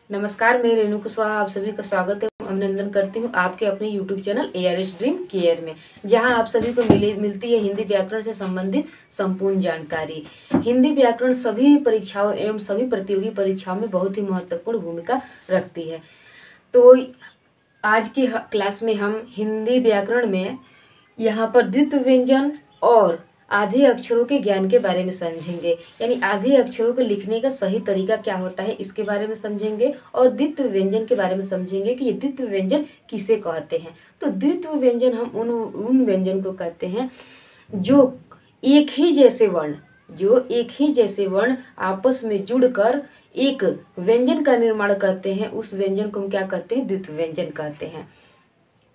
नमस्कार, मैं रेणु कुशवाहा आप सभी का स्वागत है, अभिनंदन करती हूँ आपके अपने YouTube channel ARS dream care में, जहां आप सभी को मिलती है हिंदी व्याकरण से संबंधित संपूर्ण जानकारी। हिंदी व्याकरण सभी परीक्षाओं एवं सभी प्रतियोगी परीक्षाओं में बहुत ही महत्वपूर्ण भूमिका रखती है। तो आज की क्लास में हम हिंदी व्याकरण में यहाँ पर द्वित्व व्यंजन और आधे अक्षरों के ज्ञान के बारे में समझेंगे, यानी आधे अक्षरों को लिखने का सही तरीका क्या होता है इसके बारे में समझेंगे, और द्वित्व व्यंजन के बारे में समझेंगे कि ये द्वित्व व्यंजन किसे कहते हैं। तो द्वित्व व्यंजन हम उन व्यंजन को कहते हैं जो एक ही जैसे वर्ण आपस में जुड़कर एक व्यंजन का निर्माण करते हैं। उस व्यंजन को हम क्या कहते हैं? द्वित्व व्यंजन कहते हैं।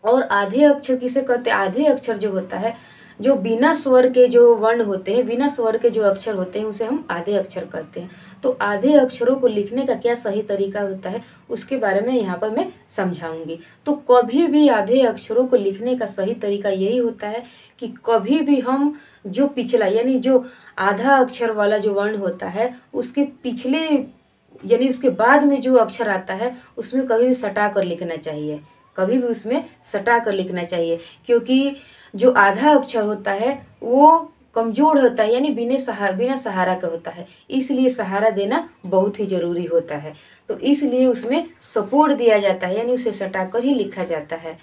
और आधे अक्षर किसे कहते हैं? आधे अक्षर जो होता है, जो बिना स्वर के जो वर्ण होते हैं, बिना स्वर के जो अक्षर होते हैं, उसे हम आधे अक्षर कहते हैं। तो आधे अक्षरों को लिखने का क्या सही तरीका होता है उसके बारे में यहाँ पर मैं समझाऊंगी। तो कभी भी आधे अक्षरों को लिखने का सही तरीका यही होता है कि कभी भी हम जो पिछला यानी जो आधा अक्षर वाला जो वर्ण होता है उसके पिछले यानी उसके बाद में जो अक्षर आता है उसमें कभी भी सटा कर लिखना चाहिए, कभी भी उसमें सटा कर लिखना चाहिए, क्योंकि जो आधा अक्षर होता है वो कमजोर होता है, यानी बिना सहारा का होता है, इसलिए सहारा देना बहुत ही जरूरी होता है। तो इसलिए उसमें सपोर्ट दिया जाता है, यानी उसे सटा कर ही लिखा जाता है।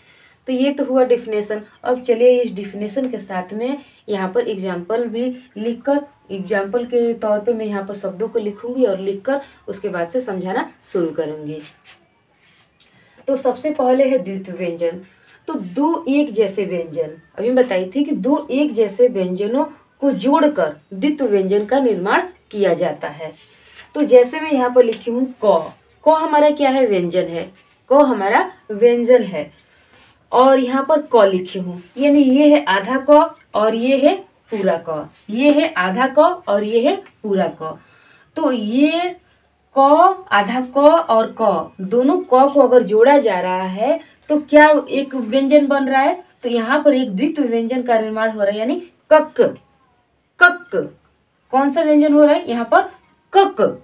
तो ये तो हुआ डिफिनेशन। अब चलिए इस डिफिनेशन के साथ में यहाँ पर एग्जाम्पल भी लिखकर, एग्जाम्पल के तौर पे मैं यहाँ पर शब्दों को लिखूंगी और लिखकर उसके बाद से समझाना शुरू करूंगी। तो सबसे पहले है द्वित्व व्यंजन। तो दो एक जैसे व्यंजन, अभी बताई थी कि दो एक जैसे व्यंजनों को जोड़कर द्वित्व व्यंजन का निर्माण किया जाता है। तो जैसे मैं यहाँ पर लिखी हूँ क हमारा क्या है? व्यंजन है। क हमारा व्यंजन है। और यहाँ पर क लिखी हूँ, यानी ये है आधा क और ये है पूरा क, ये है आधा क और ये है पूरा क। तो ये क, आधा क और क, दोनों क को अगर जोड़ा जा रहा है तो क्या एक व्यंजन बन रहा है? तो यहाँ पर एक द्वित्व व्यंजन का निर्माण हो रहा है, यानी कक। कक कौन सा व्यंजन हो रहा है? यहाँ पर कक।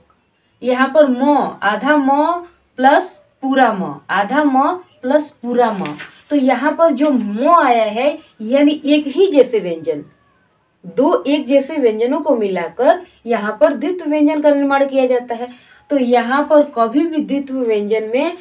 यहाँ पर म, आधा म प्लस पूरा म, आधा म प्लस पूरा म। तो यहाँ पर जो म आया है यानी एक ही जैसे व्यंजन, दो एक जैसे व्यंजनों को मिलाकर यहाँ पर द्वित्व व्यंजन का निर्माण किया जाता है। तो यहाँ पर कभी भी द्वित्व व्यंजन में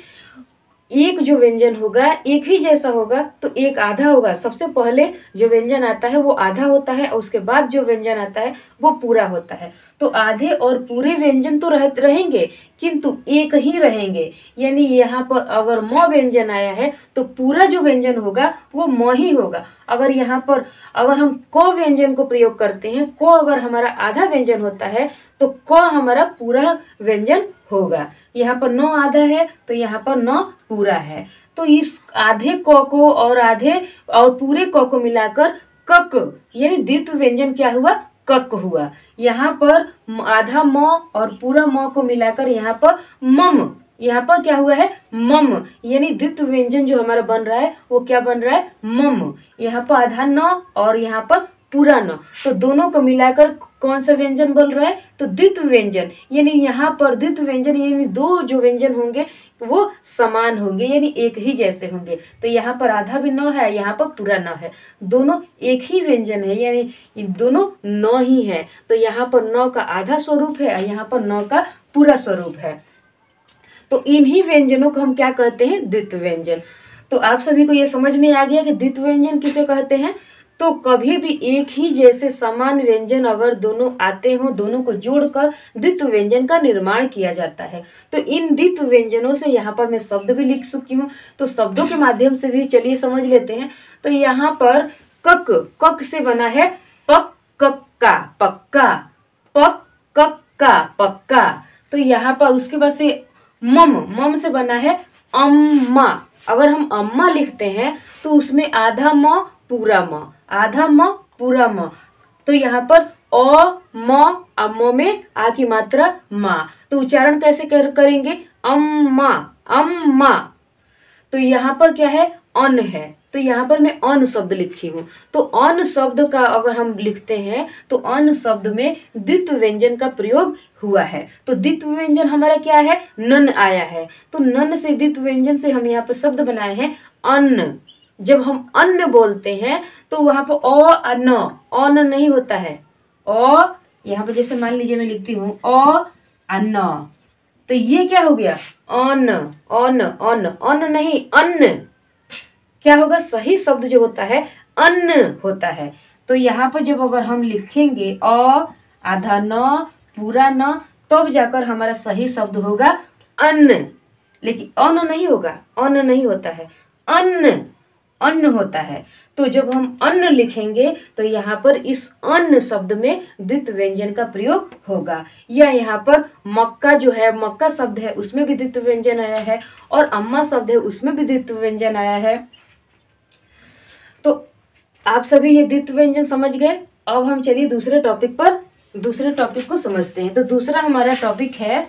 एक जो व्यंजन होगा एक ही जैसा होगा तो एक आधा होगा। सबसे पहले जो व्यंजन आता है वो आधा होता है और उसके बाद जो व्यंजन आता है वो पूरा होता है। तो आधे और पूरे व्यंजन तो रहेंगे किंतु एक ही रहेंगे, यानी यहाँ पर अगर म व्यंजन आया है तो पूरा जो व्यंजन होगा वो म ही होगा। अगर यहाँ पर अगर हम क व्यंजन को प्रयोग करते हैं, क अगर हमारा आधा व्यंजन होता है तो क हमारा पूरा व्यंजन होगा। यहाँ पर न आधा है तो यहाँ पर न पूरा है। तो इस आधे क को और आधे और पूरे क को मिलाकर कक यानी द्वित्व व्यंजन क्या हुआ? कक हुआ। यहाँ पर आधा म और पूरा म को मिलाकर यहाँ पर मम, यहाँ पर क्या हुआ है? मम, यानी द्वित्व व्यंजन जो हमारा बन रहा है वो क्या बन रहा है? मम। यहाँ पर आधा न और यहाँ पर पूरा न, तो दोनों को मिलाकर कौन सा व्यंजन बन रहा है? तो द्वित्व व्यंजन। यानी यहाँ पर द्वित्व व्यंजन यानी दो जो व्यंजन होंगे वो समान होंगे, यानी एक ही जैसे होंगे। तो यहाँ पर आधा भी न है, यहाँ पर पूरा न है, दोनों एक ही व्यंजन है, यानी दोनों न ही है। तो यहाँ पर न का आधा स्वरूप है और यहाँ पर न का पूरा स्वरूप है। तो इन्हीं व्यंजनों को हम क्या कहते हैं? द्वित्व व्यंजन। तो आप सभी को ये समझ में आ गया कि द्वित्व व्यंजन किसे कहते हैं। तो कभी भी एक ही जैसे समान व्यंजन अगर दोनों आते हों, दोनों को जोड़कर द्वित्व व्यंजन का निर्माण किया जाता है। तो इन द्वित्व व्यंजनों से यहाँ पर मैं शब्द भी लिख चुकी हूँ, तो शब्दों के माध्यम से भी चलिए समझ लेते हैं। तो यहाँ पर कक, कक से बना है पक कक्का, पक्का, पक कक्का पक्का। तो यहाँ पर उसके बाद से मम, मम से बना है अम्मा। अगर हम अम्मा लिखते हैं तो उसमें आधा म पूरा म, आधा म पूरा म। तो यहाँ पर अ म में आ की मात्रा मा, तो उच्चारण कैसे करेंगे? अम्मा, अम्मा। तो यहाँ पर क्या है? अन है। तो यहाँ पर मैं अन शब्द लिखी हूँ। तो अन शब्द का अगर हम लिखते हैं तो अन शब्द में द्वित्व व्यंजन का प्रयोग हुआ है। तो द्वित्व व्यंजन हमारा क्या है, नन आया है। तो नन से द्वित्व व्यंजन से हम यहाँ पर शब्द बनाए हैं अन्न। जब हम अन्न बोलते हैं तो वहां पर अन नहीं होता है। यहाँ पर जैसे मान लीजिए मैं लिखती हूँ अन्न, तो ये क्या हो गया, अन अन अन अन नहीं अन्न। क्या होगा, सही शब्द जो होता है अन्न होता है। तो यहाँ पर जब अगर हम लिखेंगे आधा न पूरा न, तब जाकर हमारा सही शब्द होगा अन्न। लेकिन अन्न नहीं होगा, अन्न नहीं होता है, अन्न होता है। तो जब हम अन्न लिखेंगे तो यहाँ पर इस अन्न शब्द में द्वित्व व्यंजन का प्रयोग होगा। या यहाँ पर मक्का जो है, मक्का शब्द है उसमें भी द्वित्व व्यंजन आया है, और अम्मा शब्द है उसमें भी द्वित्व व्यंजन आया है। तो आप सभी ये द्वित्व व्यंजन समझ गए। अब हम चलिए दूसरे टॉपिक को समझते हैं। तो दूसरा हमारा टॉपिक है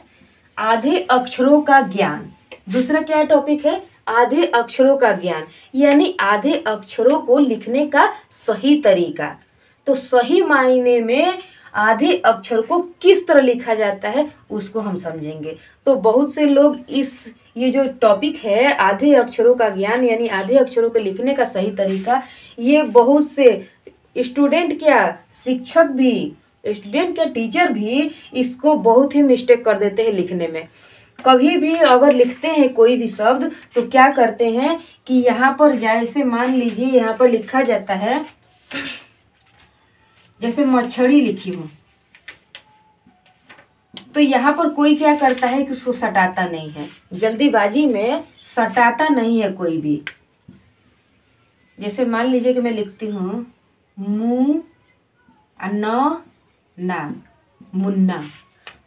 आधे अक्षरों का ज्ञान। दूसरा क्या टॉपिक है, आधे अक्षरों का ज्ञान, यानी आधे अक्षरों को लिखने का सही तरीका। तो सही मायने में आधे अक्षर को किस तरह लिखा जाता है उसको हम समझेंगे। तो बहुत से लोग ये जो टॉपिक है आधे अक्षरों का ज्ञान यानी आधे अक्षरों को लिखने का सही तरीका, ये बहुत से स्टूडेंट क्या शिक्षक भी, स्टूडेंट क्या टीचर भी इसको बहुत ही मिस्टेक कर देते हैं लिखने में। कभी भी अगर लिखते हैं कोई भी शब्द तो क्या करते हैं कि यहाँ पर जैसे मान लीजिए यहाँ पर लिखा जाता है, जैसे मछली लिखी हूँ, तो यहाँ पर कोई क्या करता है कि उसको सटाता नहीं है, जल्दीबाजी में सटाता नहीं है कोई भी। जैसे मान लीजिए कि मैं लिखती हूँ मु ना मुन्ना,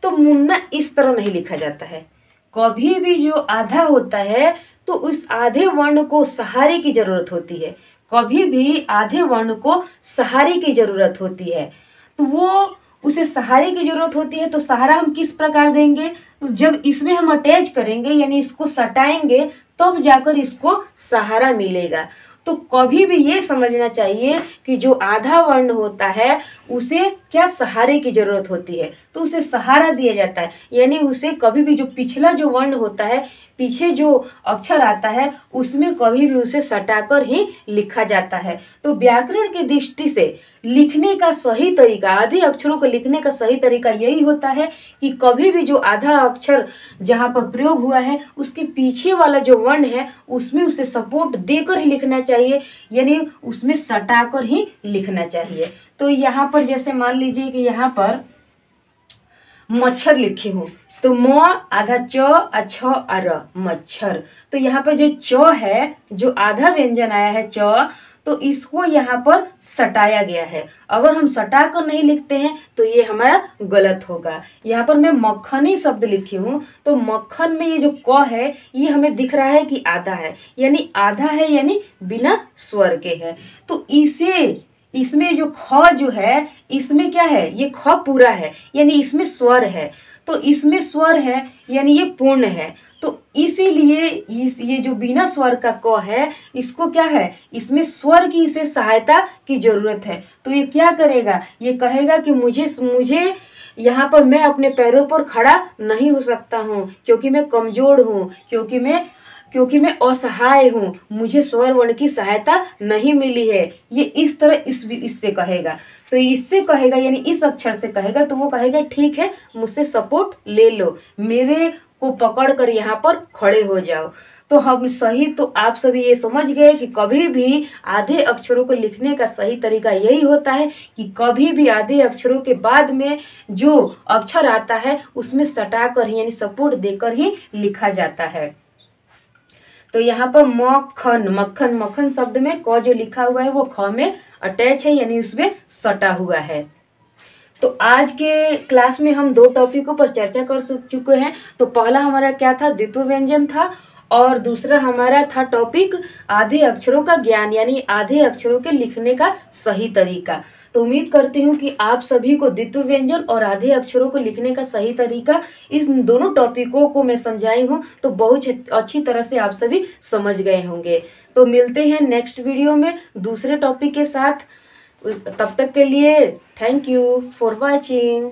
तो मुन्ना इस तरह नहीं लिखा जाता है। कभी भी जो आधा होता है तो उस आधे वर्ण को सहारे की जरूरत होती है। कभी भी आधे वर्ण को सहारे की जरूरत होती है, तो वो उसे सहारे की जरूरत होती है। तो सहारा हम किस प्रकार देंगे, तो जब इसमें हम अटैच करेंगे यानी इसको सटाएंगे तब जाकर इसको सहारा मिलेगा। तो कभी भी ये समझना चाहिए कि जो आधा वर्ण होता है उसे क्या सहारे की जरूरत होती है, तो उसे सहारा दिया जाता है। यानी उसे कभी भी जो पिछला जो वर्ण होता है, पीछे जो अक्षर आता है, उसमें कभी भी उसे सटाकर ही लिखा जाता है। तो व्याकरण की दृष्टि से लिखने का सही तरीका, आधे अक्षरों को लिखने का सही तरीका यही होता है कि कभी भी जो आधा अक्षर जहाँ पर प्रयोग हुआ है उसके पीछे वाला जो वर्ण है उसमें उसे सपोर्ट देकर ही लिखना चाहिए, यानी उसमें सटाकर ही लिखना चाहिए। तो यहाँ पर जैसे मान लीजिए कि यहाँ पर मच्छर लिखी हूँ, तो म आधा च र मच्छर। तो यहाँ पर जो च है, जो आधा व्यंजन आया है च, तो इसको यहाँ पर सटाया गया है। अगर हम सटा कर नहीं लिखते हैं तो ये हमारा गलत होगा। यहाँ पर मैं मक्खनी शब्द लिखी हूँ, तो मक्खन में ये जो क है ये हमें दिख रहा है कि आधा है, यानी आधा है यानी बिना स्वर के है। तो इसमें जो ख जो है इसमें क्या है, ये ख पूरा है यानी इसमें स्वर है। तो इसमें स्वर है यानी ये पूर्ण है। तो इसीलिए ये जो बिना स्वर का क है इसको क्या है, इसमें स्वर की इसे सहायता की जरूरत है। तो ये क्या करेगा, ये कहेगा कि मुझे यहाँ पर मैं अपने पैरों पर खड़ा नहीं हो सकता हूँ क्योंकि मैं कमजोर हूँ, क्योंकि मैं असहाय हूँ, मुझे स्वर वर्ण की सहायता नहीं मिली है। ये इस तरह इससे कहेगा। तो इससे कहेगा यानी इस अक्षर से कहेगा, तो वो कहेगा ठीक है मुझसे सपोर्ट ले लो, मेरे को पकड़ कर यहाँ पर खड़े हो जाओ। तो हम सही, तो आप सभी ये समझ गए कि कभी भी आधे अक्षरों को लिखने का सही तरीका यही होता है कि कभी भी आधे अक्षरों के बाद में जो अक्षर आता है उसमें सटाकर ही यानी सपोर्ट देकर ही लिखा जाता है। तो यहाँ पर मक्खन शब्द में क जो लिखा हुआ है वो ख में अटैच है यानी उसमें सटा हुआ है। तो आज के क्लास में हम दो टॉपिकों पर चर्चा कर चुके हैं। तो पहला हमारा क्या था, द्वित्व व्यंजन था, और दूसरा हमारा था टॉपिक आधे अक्षरों का ज्ञान, यानी आधे अक्षरों के लिखने का सही तरीका। तो उम्मीद करती हूँ कि आप सभी को द्वित्व व्यंजन और आधे अक्षरों को लिखने का सही तरीका, इस दोनों टॉपिकों को मैं समझाई हूँ तो बहुत अच्छी तरह से आप सभी समझ गए होंगे। तो मिलते हैं नेक्स्ट वीडियो में दूसरे टॉपिक के साथ। तब तक के लिए थैंक यू फॉर वॉचिंग।